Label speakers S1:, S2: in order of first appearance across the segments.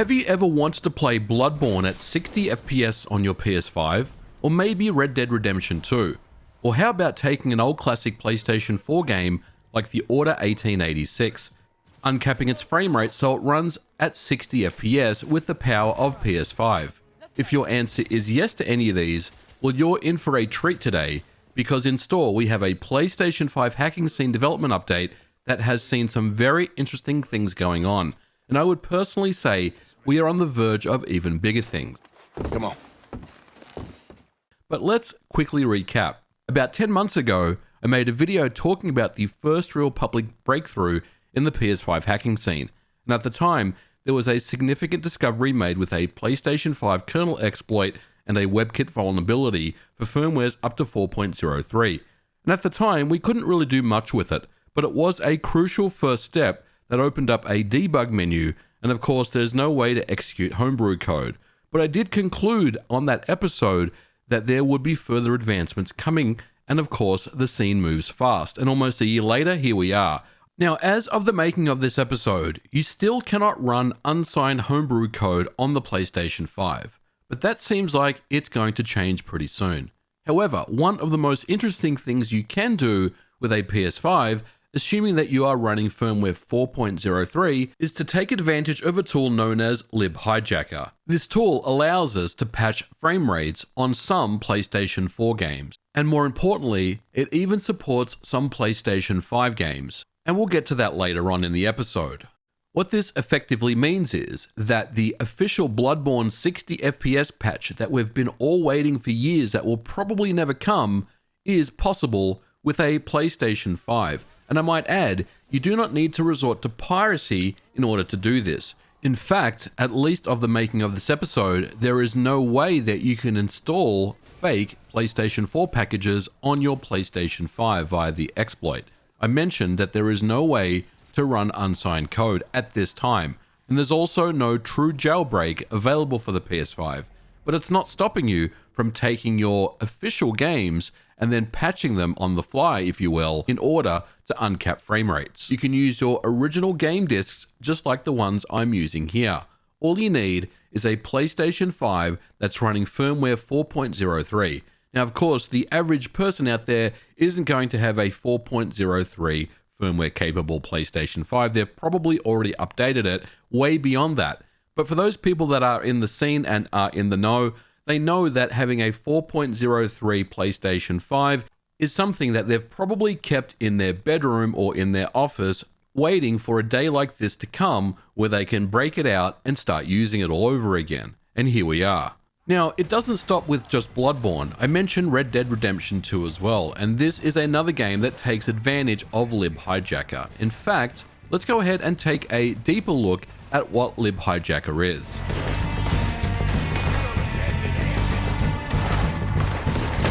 S1: Have you ever wanted to play Bloodborne at 60 FPS on your PS5? Or maybe Red Dead Redemption 2? Or how about taking an old classic PlayStation 4 game like the Order 1886, uncapping its frame rate so it runs at 60 FPS with the power of PS5? If your answer is yes to any of these, well, you're in for a treat today, because in store we have a PlayStation 5 hacking scene development update that has seen some very interesting things going on. And I would personally say we are on the verge of even bigger things.
S2: Come on.
S1: But let's quickly recap. About 10 months ago, I made a video talking about the first real public breakthrough in the PS5 hacking scene. And at the time, there was a significant discovery made with a PlayStation 5 kernel exploit and a WebKit vulnerability for firmwares up to 4.03. And at the time, we couldn't really do much with it, but it was a crucial first step that opened up a debug menu, and of course there's no way to execute homebrew code. But I did conclude on that episode that there would be further advancements coming, and of course the scene moves fast, and almost a year later, here we are. Now, as of the making of this episode, you still cannot run unsigned homebrew code on the PlayStation 5, but that seems like it's going to change pretty soon. However, one of the most interesting things you can do with a PS5, assuming that you are running firmware 4.03, is to take advantage of a tool known as libhijacker. This tool allows us to patch frame rates on some PlayStation 4 games, and more importantly, it even supports some PlayStation 5 games, and we'll get to that later on in the episode. What this effectively means is that the official Bloodborne 60 FPS patch that we've been all waiting for years that will probably never come is possible with a PlayStation 5. And I might add, you do not need to resort to piracy in order to do this. In fact, at least of the making of this episode, there is no way that you can install fake PlayStation 4 packages on your PlayStation 5 via the exploit. I mentioned that there is no way to run unsigned code at this time, and there's also no true jailbreak available for the PS5, but it's not stopping you from taking your official games and then patching them on the fly, if you will, in order to uncap frame rates. You can use your original game discs just like the ones I'm using here. All you need is a PlayStation 5 that's running firmware 4.03. Now, of course, the average person out there isn't going to have a 4.03 firmware capable PlayStation 5. They've probably already updated it way beyond that. But for those people that are in the scene and are in the know, they know that having a 4.03 PlayStation 5 is something that they've probably kept in their bedroom or in their office, waiting for a day like this to come where they can break it out and start using it all over again. And here we are. Now, it doesn't stop with just Bloodborne. I mentioned Red Dead Redemption 2 as well, and this is another game that takes advantage of libhijacker. In fact, let's go ahead and take a deeper look at what libhijacker is.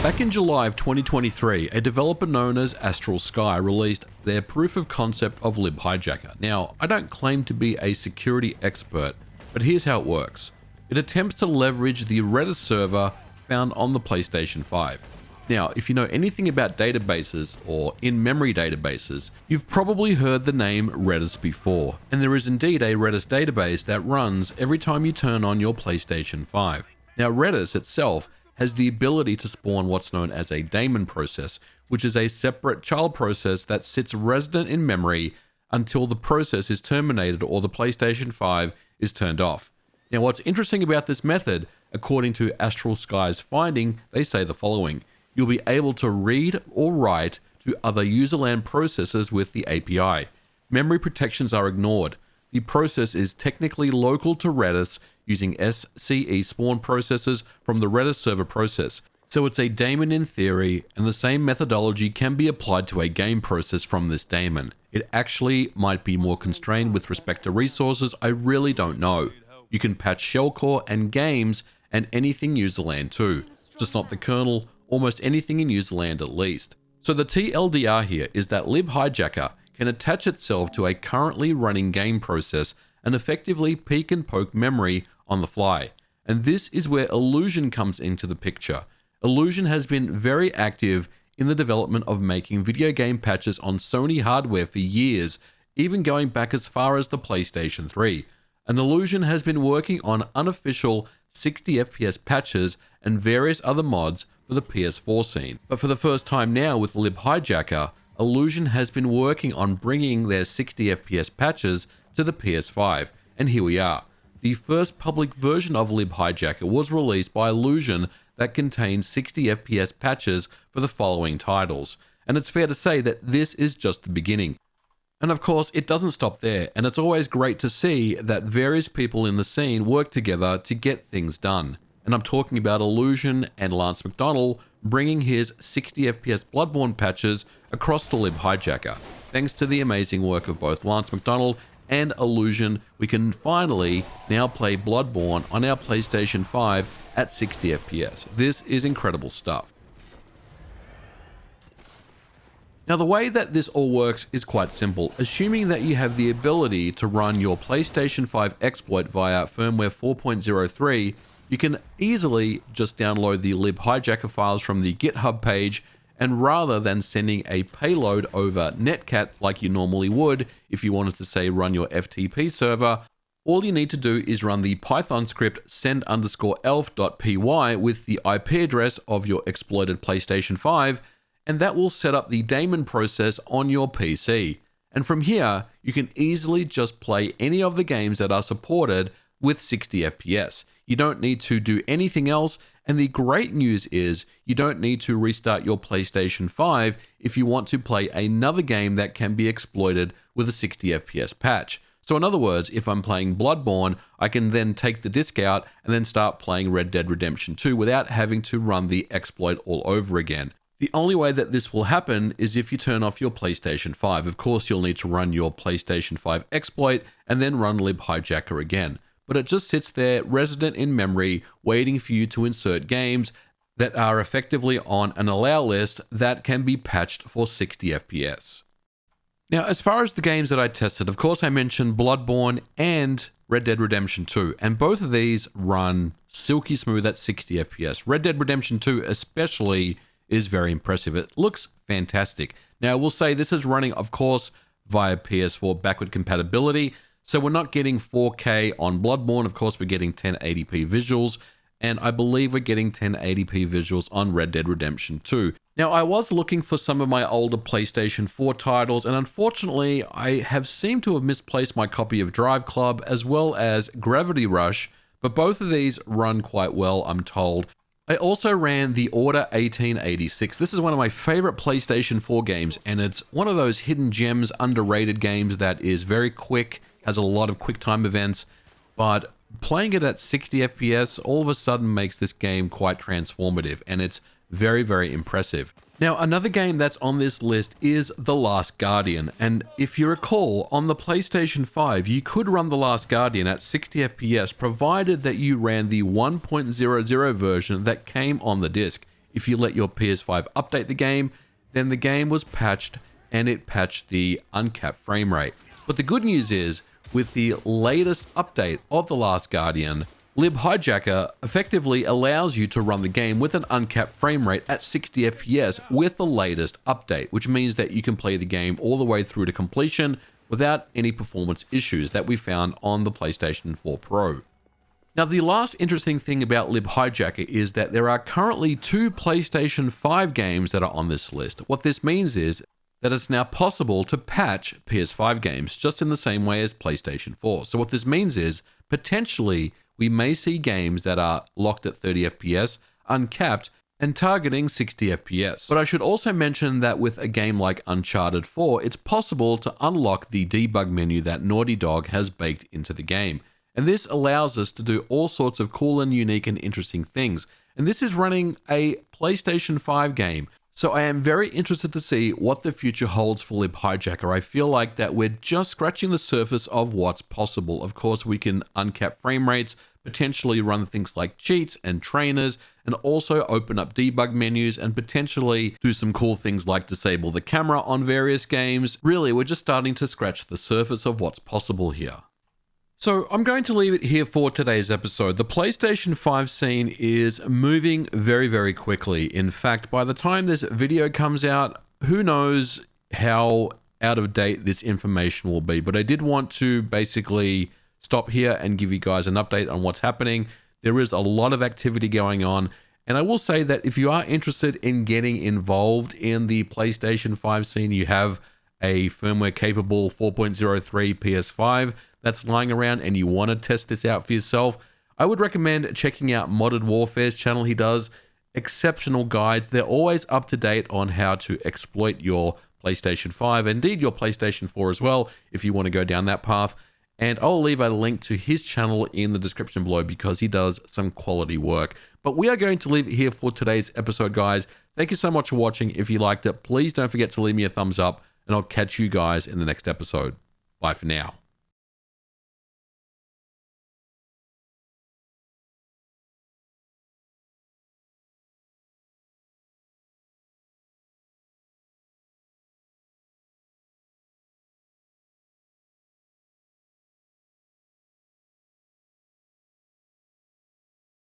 S1: Back in July of 2023, a developer known as Astral Sky released their proof of concept of libhijacker. Now, I don't claim to be a security expert, but here's how it works. It attempts to leverage the Redus server found on the PlayStation 5. Now, if you know anything about databases or in-memory databases, you've probably heard the name Redus before, and there is indeed a Redus database that runs every time you turn on your PlayStation 5. Now, Redus itself has the ability to spawn what's known as a daemon process, which is a separate child process that sits resident in memory until the process is terminated or the PlayStation 5 is turned off. Now, what's interesting about this method, according to Astral Sky's finding, they say the following: you'll be able to read or write to other userland processes with the API. Memory protections are ignored. The process is technically local to Redus using SCE spawn processes from the Redus server process. So it's a daemon in theory, and the same methodology can be applied to a game process from this daemon. It actually might be more constrained with respect to resources, I really don't know. You can patch shellcore and games and anything userland too, just not the kernel, almost anything in userland at least. So the TLDR here is that libhijacker can attach itself to a currently running game process and effectively peek and poke memory on the fly. And this is where Illusion comes into the picture. Illusion has been very active in the development of making video game patches on Sony hardware for years, even going back as far as the PlayStation 3. and Illusion has been working on unofficial 60 FPS patches and various other mods for the PS4 scene. But for the first time now with libhijacker, Illusion has been working on bringing their 60 FPS patches to the PS5, and here we are. The first public version of libhijacker was released by Illusion that contains 60 FPS patches for the following titles, and it's fair to say that this is just the beginning. And of course, it doesn't stop there, and it's always great to see that various people in the scene work together to get things done. And I'm talking about Illusion and Lance McDonald bringing his 60 FPS Bloodborne patches across to libhijacker. Thanks to the amazing work of both Lance McDonald and Illusion, we can finally now play Bloodborne on our PlayStation 5 at 60 FPS. This is incredible stuff. Now, the way that this all works is quite simple. Assuming that you have the ability to run your PlayStation 5 exploit via firmware 4.03, you can easily just download the libhijacker files from the GitHub page, and rather than sending a payload over Netcat like you normally would if you wanted to, say, run your FTP server, all you need to do is run the Python script send_elf.py with the IP address of your exploited PlayStation 5, and that will set up the daemon process on your PC. And from here, you can easily just play any of the games that are supported with 60 FPS. You don't need to do anything else, and the great news is you don't need to restart your PlayStation 5 if you want to play another game that can be exploited with a 60 FPS patch. So in other words, if I'm playing Bloodborne, I can then take the disc out and then start playing Red Dead Redemption 2 without having to run the exploit all over again. The only way that this will happen is if you turn off your PlayStation 5. Of course, you'll need to run your PlayStation 5 exploit and then run libhijacker again. But it just sits there resident in memory, waiting for you to insert games that are effectively on an allow list that can be patched for 60 FPS. Now, as far as the games that I tested, of course I mentioned Bloodborne and Red Dead Redemption 2, and both of these run silky smooth at 60 FPS. Red Dead Redemption 2 especially is very impressive. It looks fantastic. Now, we'll say this is running, of course, via PS4 backward compatibility, so we're not getting 4K on Bloodborne. Of course, we're getting 1080p visuals, and I believe we're getting 1080p visuals on Red Dead Redemption 2. Now, I was looking for some of my older PlayStation 4 titles, and unfortunately, I have seemed to have misplaced my copy of Drive Club as well as Gravity Rush, but both of these run quite well, I'm told. I also ran The Order 1886. This is one of my favorite PlayStation 4 games, and it's one of those hidden gems, underrated games that is very quick, has a lot of quick time events, but playing it at 60 FPS all of a sudden makes this game quite transformative, and it's very, very impressive. Now, another game that's on this list is The Last Guardian, and if you recall, on the PlayStation 5, you could run The Last Guardian at 60 FPS provided that you ran the 1.00 version that came on the disc. If you let your PS5 update the game, then the game was patched, and it patched the uncapped frame rate. But the good news is, with the latest update of The Last Guardian, libhijacker effectively allows you to run the game with an uncapped frame rate at 60 FPS with the latest update, which means that you can play the game all the way through to completion without any performance issues that we found on the PlayStation 4 Pro. Now, the last interesting thing about libhijacker is that there are currently 2 PlayStation 5 games that are on this list. What this means is that it's now possible to patch PS5 games just in the same way as PlayStation 4. So what this means is, potentially, we may see games that are locked at 30 FPS, uncapped, and targeting 60 FPS. But I should also mention that with a game like Uncharted 4, it's possible to unlock the debug menu that Naughty Dog has baked into the game. And this allows us to do all sorts of cool and unique and interesting things. And this is running a PlayStation 5 game. So I am very interested to see what the future holds for libhijacker. I feel like that we're just scratching the surface of what's possible. Of course, we can uncap frame rates, potentially run things like cheats and trainers, and also open up debug menus and potentially do some cool things like disable the camera on various games. Really, we're just starting to scratch the surface of what's possible here. So I'm going to leave it here for today's episode. The PlayStation 5 scene is moving very, very quickly. In fact, by the time this video comes out, who knows how out of date this information will be. But I did want to basically stop here and give you guys an update on what's happening. There is a lot of activity going on. And I will say that if you are interested in getting involved in the PlayStation 5 scene, you have a firmware capable 4.03 PS5 that's lying around and you want to test this out for yourself, I would recommend checking out Modded Warfare's channel. He does exceptional guides. They're always up to date on how to exploit your PlayStation 5, indeed your PlayStation 4 as well, if you want to go down that path. And I'll leave a link to his channel in the description below because he does some quality work. But we are going to leave it here for today's episode, guys. Thank you so much for watching. If you liked it, please don't forget to leave me a thumbs up, and I'll catch you guys in the next episode. Bye for now.